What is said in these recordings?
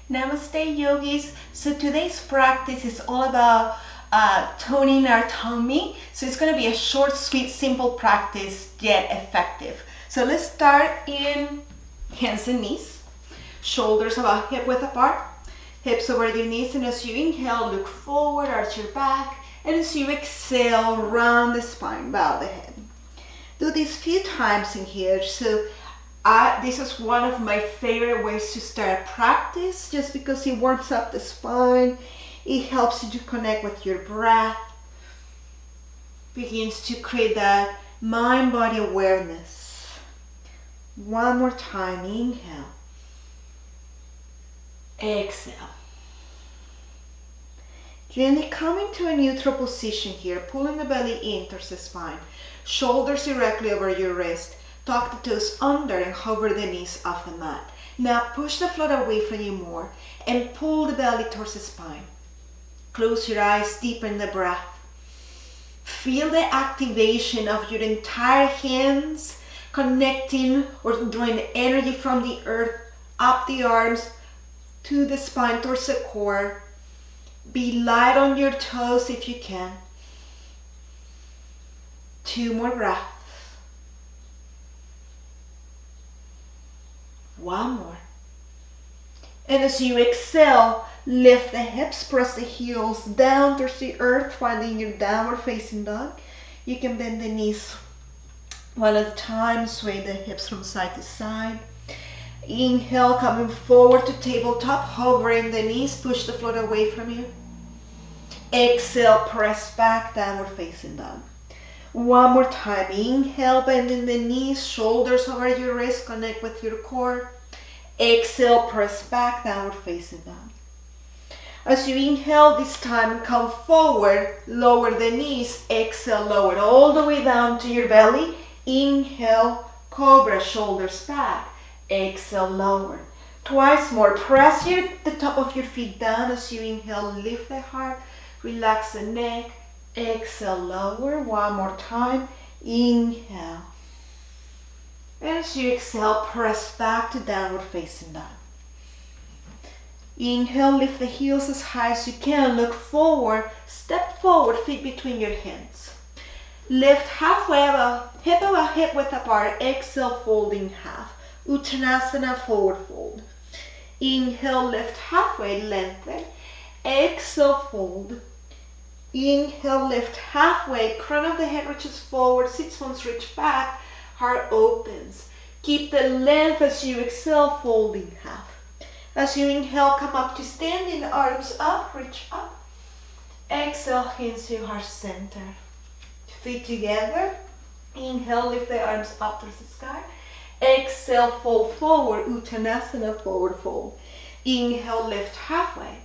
Namaste yogis. So today's practice is all about toning our tummy. So it's going to be a short, sweet, simple practice, yet effective. So let's start in hands and knees. Shoulders about hip width apart. Hips over your knees, and as you inhale, look forward, arch your back. And as you exhale, round the spine, bow the head. Do this a few times in here. So this is one of my favorite ways to start practice, just because it warms up the spine. It helps you to connect with your breath. Begins to create that mind-body awareness. One more time, inhale. Exhale. Gently come into a neutral position here, pulling the belly in towards the spine. Shoulders directly over your wrist. Tuck the toes under and hover the knees off the mat. Now push the floor away from you more and pull the belly towards the spine. Close your eyes, deepen the breath. Feel the activation of your entire hands connecting or drawing energy from the earth up the arms to the spine towards the core. Be light on your toes if you can. 2 more breaths. 1 more. And as you exhale, lift the hips, press the heels down towards the earth, finding your downward facing dog. You can bend the knees one at a time, sway the hips from side to side. Inhale, coming forward to tabletop, hovering the knees, push the floor away from you. Exhale, press back, downward facing dog. 1 more time. Inhale, bending the knees, shoulders over your wrist, connect with your core. Exhale, press back, downward facing dog. As you inhale this time, come forward, lower the knees. Exhale, lower all the way down to your belly. Inhale, cobra, shoulders back. Exhale, lower. Twice more. Press the top of your feet down as you inhale. Lift the heart, relax the neck. Exhale, lower. 1 more time. Inhale. And as you exhale, press back to downward facing dog. Inhale, lift the heels as high as you can. Look forward. Step forward, feet between your hands. Lift halfway about hip width apart. Exhale, folding half. Uttanasana, forward fold. Inhale, lift halfway, lengthen. Exhale, fold. Inhale, lift halfway, crown of the head reaches forward, sit bones reach back, heart opens. Keep the length as you exhale, folding half. As you inhale, come up to standing, arms up, reach up. Exhale, hands to heart center. Feet together. Inhale, lift the arms up towards the sky. Exhale, fold forward, Uttanasana, forward fold. Inhale, lift halfway.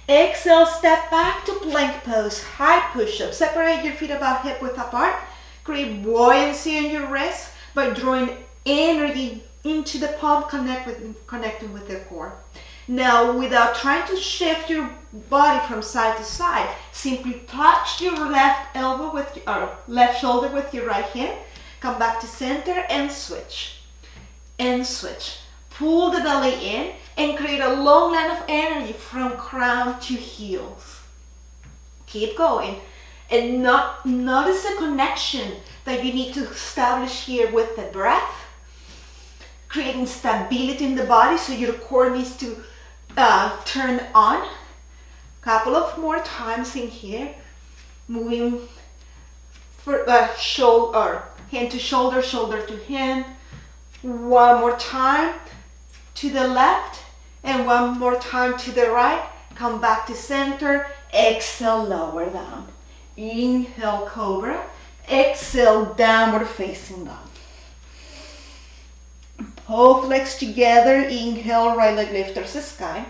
Exhale, step back to plank pose, high push-up. Separate your feet about hip width apart. Create buoyancy in your wrists by drawing energy into the palm, connecting with the core. Now, without trying to shift your body from side to side, simply touch your left elbow left shoulder with your right hand. Come back to center and switch. And switch. Pull the belly in and create a long line of energy from crown to heels. Keep going. And notice the connection that you need to establish here with the breath. Creating stability in the body, so your core needs to turn on. Couple of more times in here. Moving for hand to shoulder, shoulder to hand. 1 more time to the left and 1 more time to the right. Come back to center. Exhale, lower down. Inhale, cobra. Exhale, downward facing dog. Both legs together. Inhale, right leg lift towards the sky.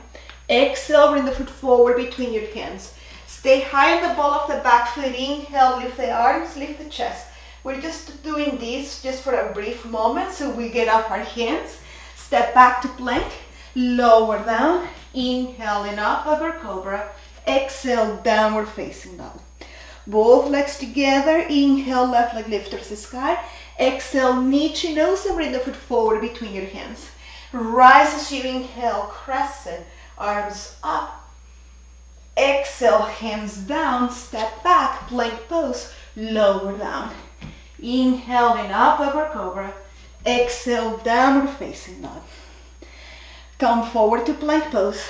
Exhale, bring the foot forward between your hands. Stay high in the ball of the back foot. Inhale, lift the arms, lift the chest. We're just doing this just for a brief moment so we get off our hands. Step back to plank, lower down, inhale and up over cobra. Exhale, downward facing dog. Both legs together. Inhale, left leg lift towards the sky. Exhale, knee to nose and bring the foot forward between your hands. Rise as you inhale, crescent. arms up. Exhale, hands down, step back, plank pose, lower down. Inhaling up, upward cobra. Exhale, downward facing dog. Come forward to plank pose.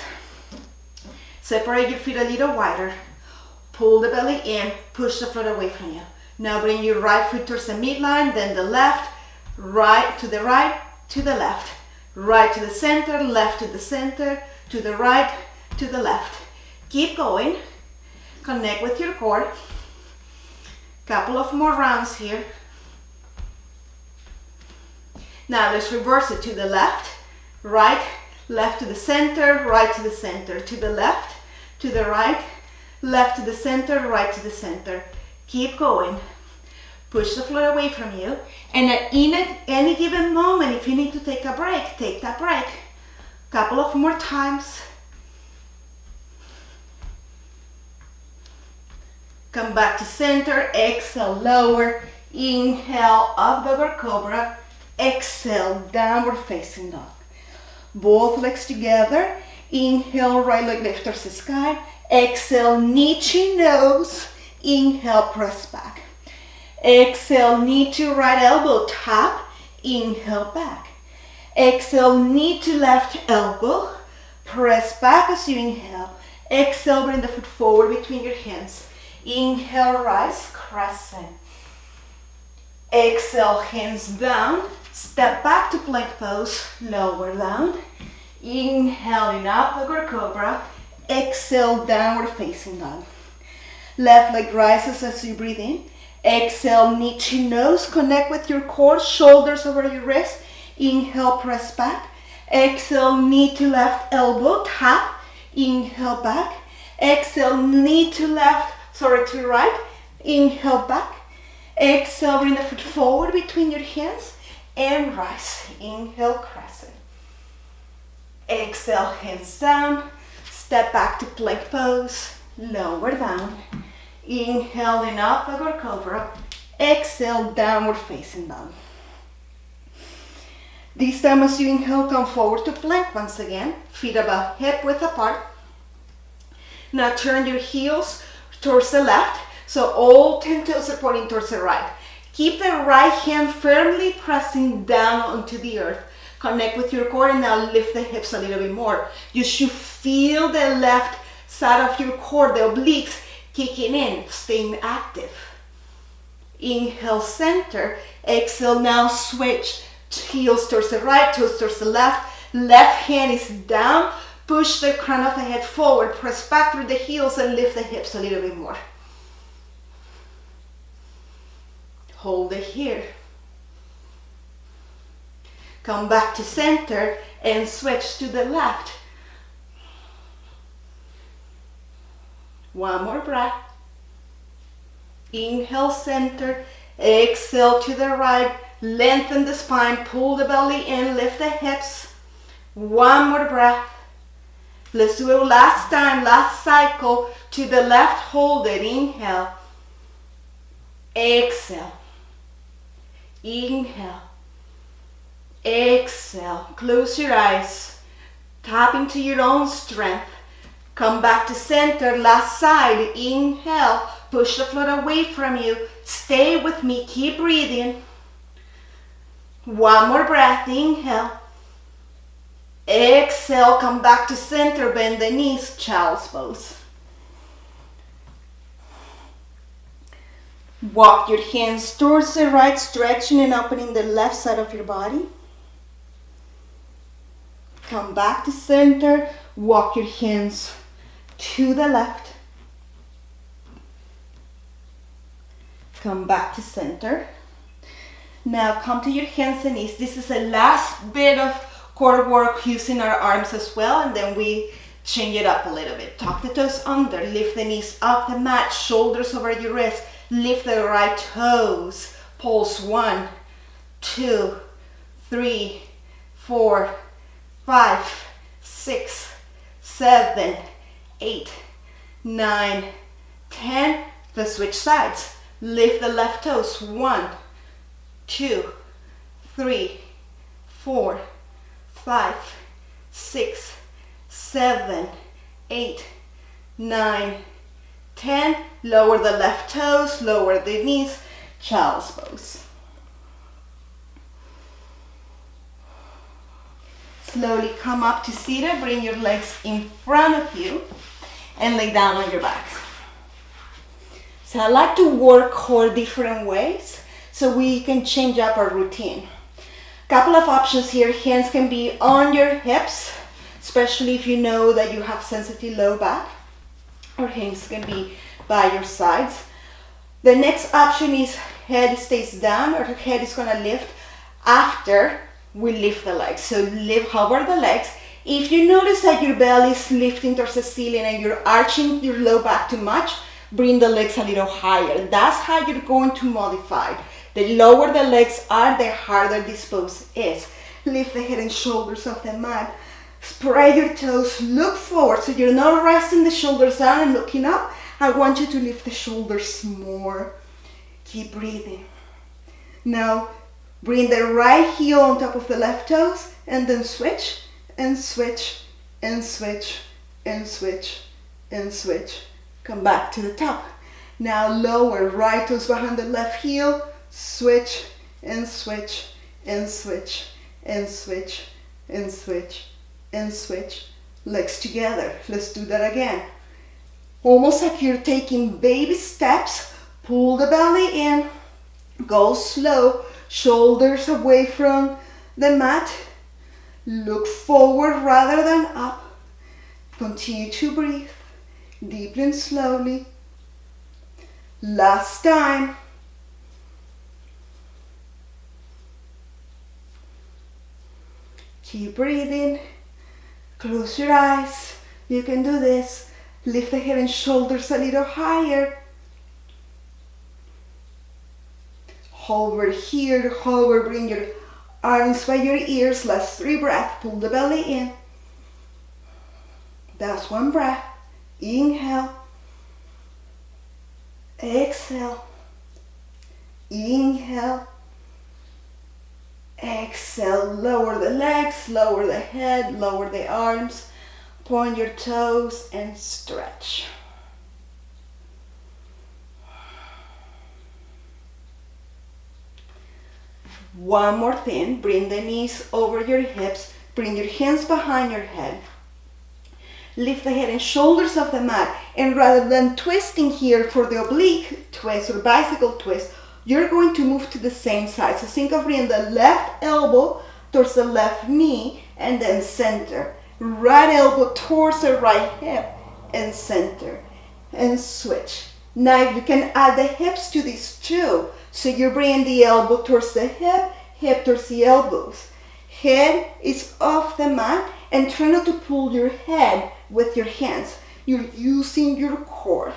Separate your feet a little wider. Pull the belly in, push the floor away from you. Now bring your right foot towards the midline, then the left, right, to the left. Right to the center, left to the center, to the right, to the left. Keep going. Connect with your core. Couple of more rounds here. Now let's reverse it to the left, right, left to the center, right to the center, to the left, to the right, left to the center, right to the center. Keep going. Push the floor away from you. And at any given moment, if you need to take a break, take that break. Couple of more times. Come back to center, exhale, lower, inhale, upward cobra, exhale, downward facing dog. Both legs together, inhale, right leg lift towards the sky, exhale, knee to nose, inhale, press back. Exhale, knee to right elbow, tap, inhale, back. Exhale, knee to left elbow, press back as you inhale. Exhale, bring the foot forward between your hands. Inhale, rise, crescent. Exhale, hands down. Step back to plank pose, lower down. Inhaling up, upward cobra. Exhale, downward facing dog. Left leg rises as you breathe in. Exhale, knee to nose. Connect with your core, shoulders over your wrist. Inhale, press back. Exhale, knee to left elbow, tap. Inhale, back. Exhale, knee to right. Inhale, back. Exhale, bring the foot forward between your hands and rise. Inhale, crescent. Exhale, hands down. Step back to plank pose. Lower down. Inhaling up, upward cobra. Exhale, downward facing dog. This time as you inhale, come forward to plank once again. Feet about hip width apart. Now turn your heels towards the left. So all 10 toes are pointing towards the right. Keep the right hand firmly pressing down onto the earth. Connect with your core and now lift the hips a little bit more. You should feel the left side of your core, the obliques, kicking in, staying active. Inhale, center. Exhale, now switch. Heels towards the right, toes towards the left. Left hand is down. Push the crown of the head forward. Press back through the heels and lift the hips a little bit more. Hold it here. Come back to center and switch to the left. One more breath. Inhale, center. Exhale to the right. Lengthen the spine. Pull the belly in. Lift the hips. One more breath. Let's do it last time, last cycle. To the left, hold it. Inhale. Exhale. Inhale. Exhale. Close your eyes. Tap into your own strength. Come back to center. Last side. Inhale. Push the floor away from you. Stay with me. Keep breathing. One more breath. Inhale. Exhale. Come back to center. Bend the knees. Child's pose. Walk your hands towards the right, stretching and opening the left side of your body. Come back to center. Walk your hands to the left. Come back to center. Now come to your hands and knees. This is the last bit of core work using our arms as well, and then we change it up a little bit. Tuck the toes under, lift the knees off the mat, shoulders over your wrist. Lift the right toes. Pulse 1, 2, 3, 4, 5, 6, 7, 8, 9, 10. Let's switch sides. Lift the left toes. 1, 2, 3, 4, 5, 6, 7, 8, 9, 10. Lower the left toes, lower the knees, child's pose. Slowly come up to seated, bring your legs in front of you and lay down on your back. So I like to work core different ways so we can change up our routine. Couple of options here. Hands can be on your hips, especially if you know that you have sensitive low back, or hands can be by your sides. The next option is head stays down, or the head is gonna lift after we lift the legs. So hover the legs. If you notice that your belly is lifting towards the ceiling and you're arching your low back too much, bring the legs a little higher. That's how you're going to modify. The lower the legs are, the harder this pose is. Lift the head and shoulders off the mat. Spread your toes, look forward. So you're not resting the shoulders down and looking up. I want you to lift the shoulders more. Keep breathing. Now, bring the right heel on top of the left toes and then switch and switch and switch and switch and switch. Come back to the top. Now lower right toes behind the left heel. Switch and switch and switch and switch and switch and switch. Legs together. Let's do that again. Almost like you're taking baby steps. Pull the belly in. Go slow. Shoulders away from the mat. Look forward rather than up. Continue to breathe. Deeply and slowly. Last time. Keep breathing. Close your eyes. You can do this. Lift the head and shoulders a little higher. Hover here, hover, bring your arms by your ears. Last 3 breaths. Pull the belly in. That's 1 breath. Inhale. Exhale. Inhale. Exhale. Lower the legs, lower the head, lower the arms. Point your toes and stretch. One more thing. Bring the knees over your hips. Bring your hands behind your head. Lift the head and shoulders off the mat, and rather than twisting here for the oblique twist or bicycle twist, you're going to move to the same side. So think of bringing the left elbow towards the left knee and then center. Right elbow towards the right hip and center. And switch. Now you can add the hips to this too. So you're bringing the elbow towards the hip, hip towards the elbows. Head is off the mat, and try not to pull your head with your hands. You're using your core.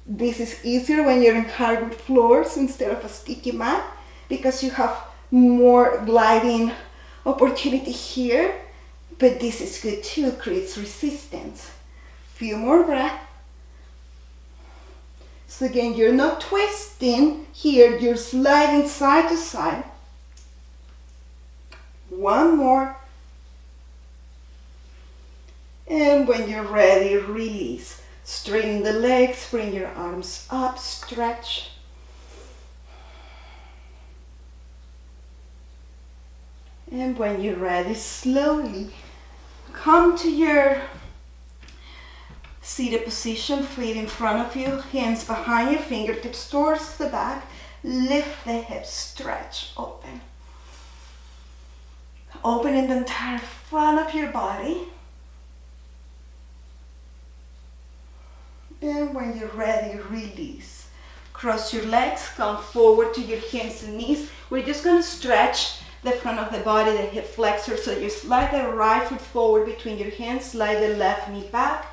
This is easier when you're in hardwood floors instead of a sticky mat because you have more gliding opportunity here, but this is good too, creates resistance. Few more breaths. So again, you're not twisting here, you're sliding side to side. One more. And when you're ready, release. Straighten the legs, bring your arms up, stretch. And when you're ready, slowly come to your seated position, feet in front of you, hands behind you, fingertips towards the back. Lift the hips, stretch, open. Opening the entire front of your body. And when you're ready, release. Cross your legs, come forward to your hands and knees. We're just going to stretch the front of the body, the hip flexor. So you slide the right foot forward between your hands, slide the left knee back.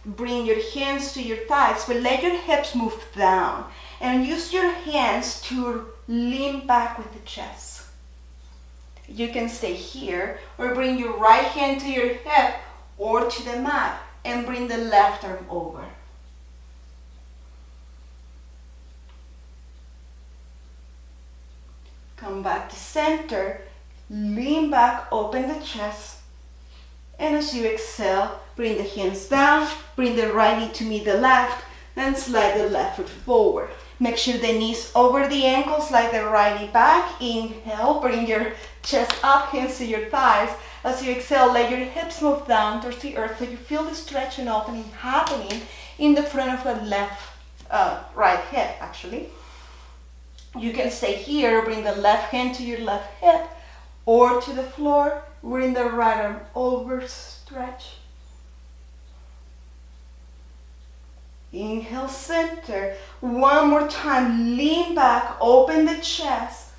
Bring your hands to your thighs, but let your hips move down. And use your hands to lean back with the chest. You can stay here or bring your right hand to your hip or to the mat and bring the left arm over. Come back to center, lean back, open the chest, And as you exhale, bring the hands down, bring the right knee to meet the left, and slide the left foot forward. Make sure the knees over the ankles, slide the right knee back. Inhale, bring your chest up, hands to your thighs. As you exhale, let your hips move down towards the earth so you feel the stretch and opening happening in the front of the right hip, actually. You can stay here, bring the left hand to your left hip or to the floor. Bring the right arm over, stretch. Inhale, center. One more time, lean back, open the chest.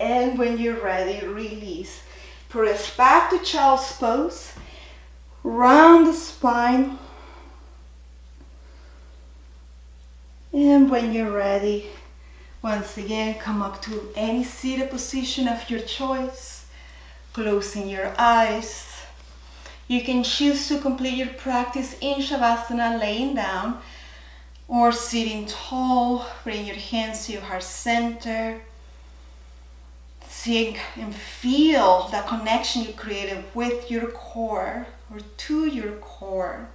And when you're ready, release. Press back to child's pose. Round the spine. And when you're ready, once again, come up to any seated position of your choice. Closing your eyes. You can choose to complete your practice in Shavasana, laying down or sitting tall. Bring your hands to your heart center. See and feel the connection you created with your core or to your core.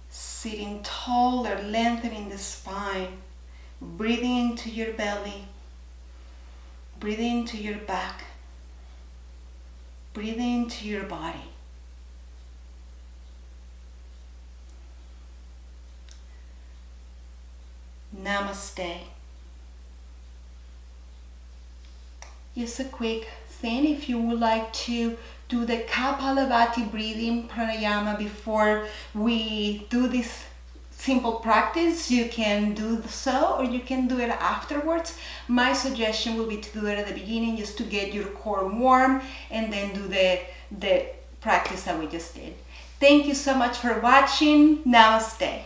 Sitting tall or lengthening the spine. Breathing into your belly. Breathing into your back. Breathing into your body. Namaste. Just a quick thing, if you would like to do the Kapalabhati breathing pranayama before we do this simple practice, you can do so, or you can do it afterwards. My suggestion will be to do it at the beginning just to get your core warm and then do the practice that we just did. Thank you so much for watching. Namaste.